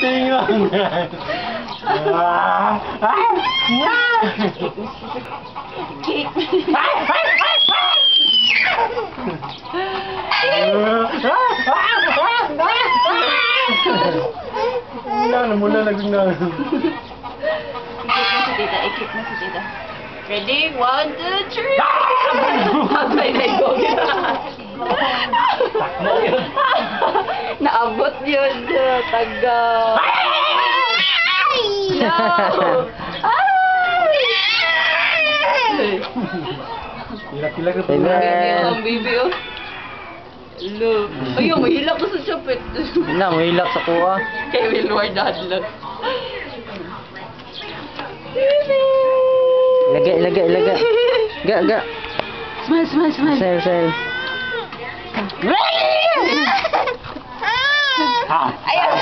Tingon. Mula nagugnaw. Ikip na si tita. Ready? 1, 2, 3. May go. Naabot yun. Taga. No! Kila-kila ka pa. Ang baby, oh. Look. Ayun, mahilak ko sa chapit. Mahilak sa kuha. Kay Wilward Dadlock. Ilagay. Ga. Smile. Sel. Ayan.